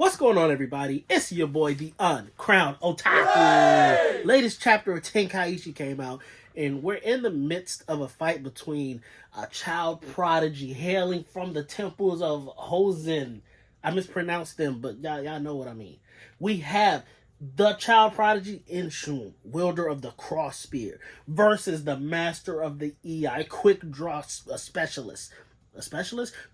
What's going on, everybody? It's your boy, the Uncrowned Otaku. Latest chapter of Tenkaichi came out, and we're in the midst of a fight between a child prodigy hailing from the temples of Hozen. I mispronounced them, but y'all know what I mean. We have the child prodigy Inshun, wielder of the cross spear, versus the master of the EI, quick draw specialist.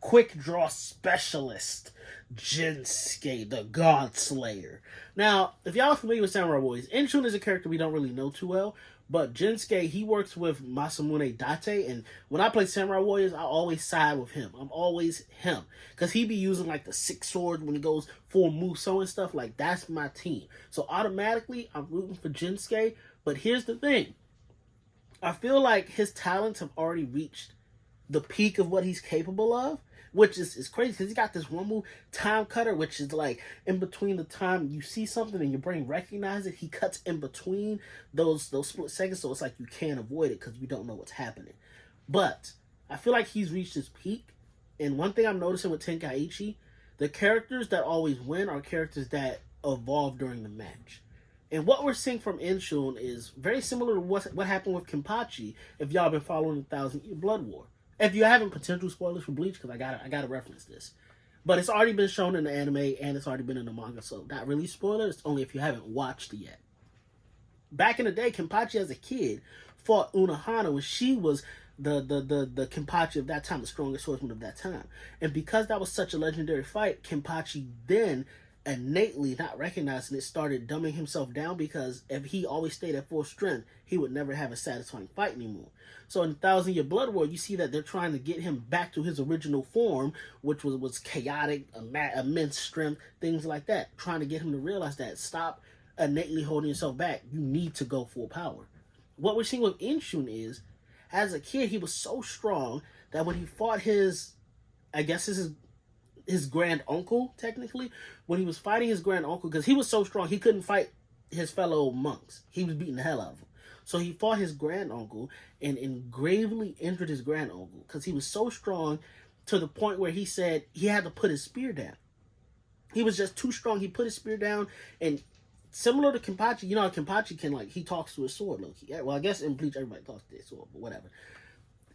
Quick draw specialist, Jinsuke, the GodSlayer. Now, if y'all are familiar with Samurai Boys, Inshun is a character we don't really know too well, but Jinsuke, he works with Masamune Date, and when I play Samurai Warriors, I always side with him. I'm always him, because he be using like the 6 swords when he goes full Muso and stuff. Like, that's my team. So automatically, I'm rooting for Jinsuke, but here's the thing. I feel like his talents have already reached the peak of what he's capable of, which is crazy because he got this one move, Time Cutter, which is like in between the time you see something and your brain recognizes it, he cuts in between those split seconds, so it's like you can't avoid it because you don't know what's happening. But I feel like he's reached his peak, and one thing I'm noticing with Tenkaichi, the characters that always win are characters that evolve during the match. And what we're seeing from Inshun is very similar to what happened with Kenpachi, if y'all been following the 1,000-Year Blood War. If you haven't, potential spoilers for Bleach, because I gotta reference this. But it's already been shown in the anime, and it's already been in the manga, so not really spoilers, it's only if you haven't watched it yet. Back in the day, Kenpachi as a kid fought Unohana when she was the Kenpachi of that time, the strongest swordsman of that time. And because that was such a legendary fight, Kenpachi then innately, not recognizing it, started dumbing himself down, because if he always stayed at full strength, he would never have a satisfying fight anymore. So in 1,000-Year Blood War, you see that they're trying to get him back to his original form, which was chaotic, immense strength, things like that. Trying to get him to realize that, stop innately holding yourself back. You need to go full power. What we're seeing with Inshun is, as a kid, he was so strong that when he fought his grand uncle, technically, when he was fighting his grand uncle, because he was so strong, he couldn't fight his fellow monks. He was beating the hell out of them. So he fought his grand uncle and gravely injured his grand uncle because he was so strong to the point where he said he had to put his spear down. He was just too strong. He put his spear down, and similar to Kenpachi, you know how Kenpachi can, like, he talks to his sword, low-key. Well, I guess in Bleach everybody talks to their sword, but whatever.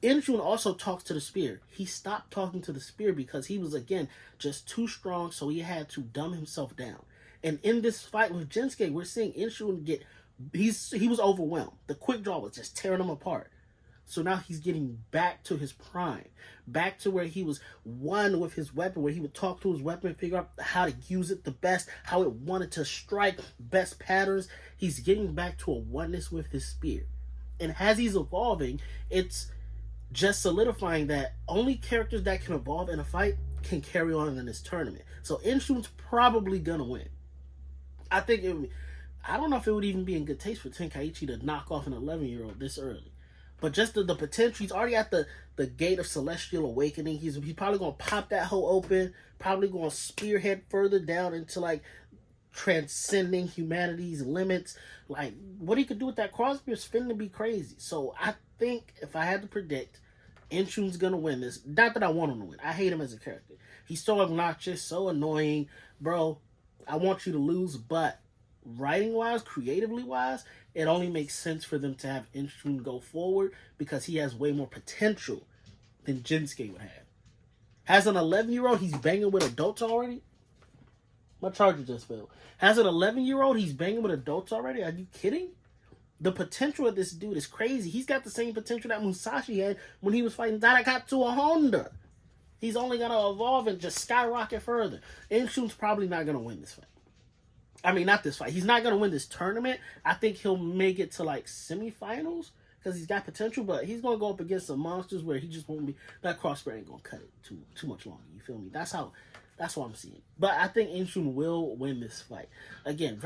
Inshun also talks to the spear. He stopped talking to the spear because he was, again, just too strong, so he had to dumb himself down. And in this fight with Jinsuke, we're seeing Inshun get... He was overwhelmed. The quick draw was just tearing him apart. So now he's getting back to his prime. Back to where he was one with his weapon, where he would talk to his weapon, figure out how to use it the best, how it wanted to strike, best patterns. He's getting back to a oneness with his spear. And as he's evolving, it's just solidifying that only characters that can evolve in a fight can carry on in this tournament. So Inshun's probably gonna win. I don't know if it would even be in good taste for Tenkaichi to knock off an 11-year-old this early. But just the potential, he's already at the gate of celestial awakening. He's probably going to pop that hole open, probably going to spearhead further down into, like, transcending humanity's limits. Like, what he could do with that crossbeam is finna be crazy. So I think, if I had to predict, Inshun's going to win this. Not that I want him to win. I hate him as a character. He's so obnoxious, so annoying. Bro, I want you to lose, but writing-wise, creatively-wise, it only makes sense for them to have Inshun go forward because he has way more potential than Jinsuke would have. As an 11-year-old, he's banging with adults already? My charger just fell. As an 11-year-old, he's banging with adults already? Are you kidding? The potential of this dude is crazy. He's got the same potential that Musashi had when he was fighting Darakatsu Honda. He's only going to evolve and just skyrocket further. Inshun's probably not going to win this fight. I mean, not this fight. He's not going to win this tournament. I think he'll make it to, like, semifinals because he's got potential, but he's going to go up against some monsters where he just won't be... That crossbar ain't going to cut it too much longer. You feel me? That's what I'm seeing. But I think Inshun will win this fight. Again,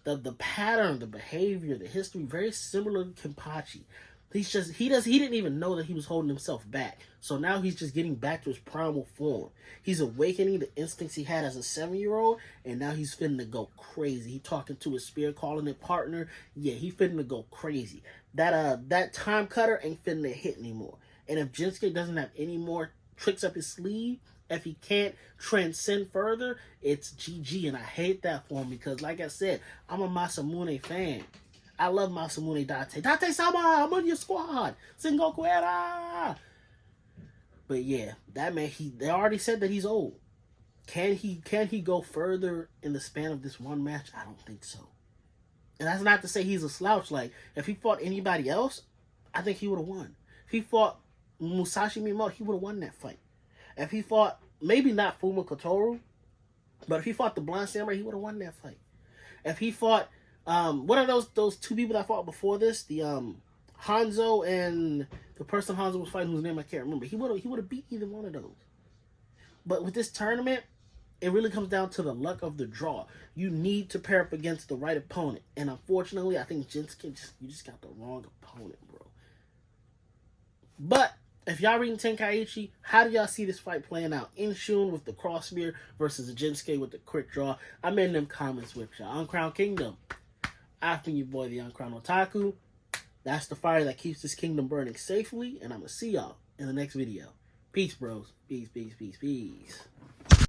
the pattern, the behavior, the history, very similar to Kenpachi. He didn't even know that he was holding himself back. So now he's just getting back to his primal form. He's awakening the instincts he had as a 7-year-old, and now he's finna go crazy. He talking to his spear, calling it partner. Yeah, he finna go crazy. That time cutter ain't finna hit anymore. And if Jinsuke doesn't have any more tricks up his sleeve, If he can't transcend further, it's GG, and I hate that for him because, like I said, I'm a Masamune fan. I love Masamune Date. Date-sama, I'm on your squad. Sengoku era. But yeah, that man, they already said that he's old. Can he go further in the span of this one match? I don't think so. And that's not to say he's a slouch. Like, if he fought anybody else, I think he would have won. If he fought Musashi Miyamoto, he would have won that fight. If he fought, maybe not Fuma Kotoru, but if he fought the Blonde Samurai, he would have won that fight. If he fought, what are those two people that fought before this? The Hanzo and the person Hanzo was fighting, whose name I can't remember. He would have beat either one of those. But with this tournament, it really comes down to the luck of the draw. You need to pair up against the right opponent. And unfortunately, I think Jinsuke, you just got the wrong opponent, bro. But if y'all reading Tenkaichi, how do y'all see this fight playing out? Inshun with the cross spear versus Jinsuke with the quick draw. I'm in them comments with y'all. Uncrowned Kingdom. I've been your boy, the Uncrowned Otaku. That's the fire that keeps this kingdom burning safely. And I'm going to see y'all in the next video. Peace, bros. Peace, peace, peace, peace.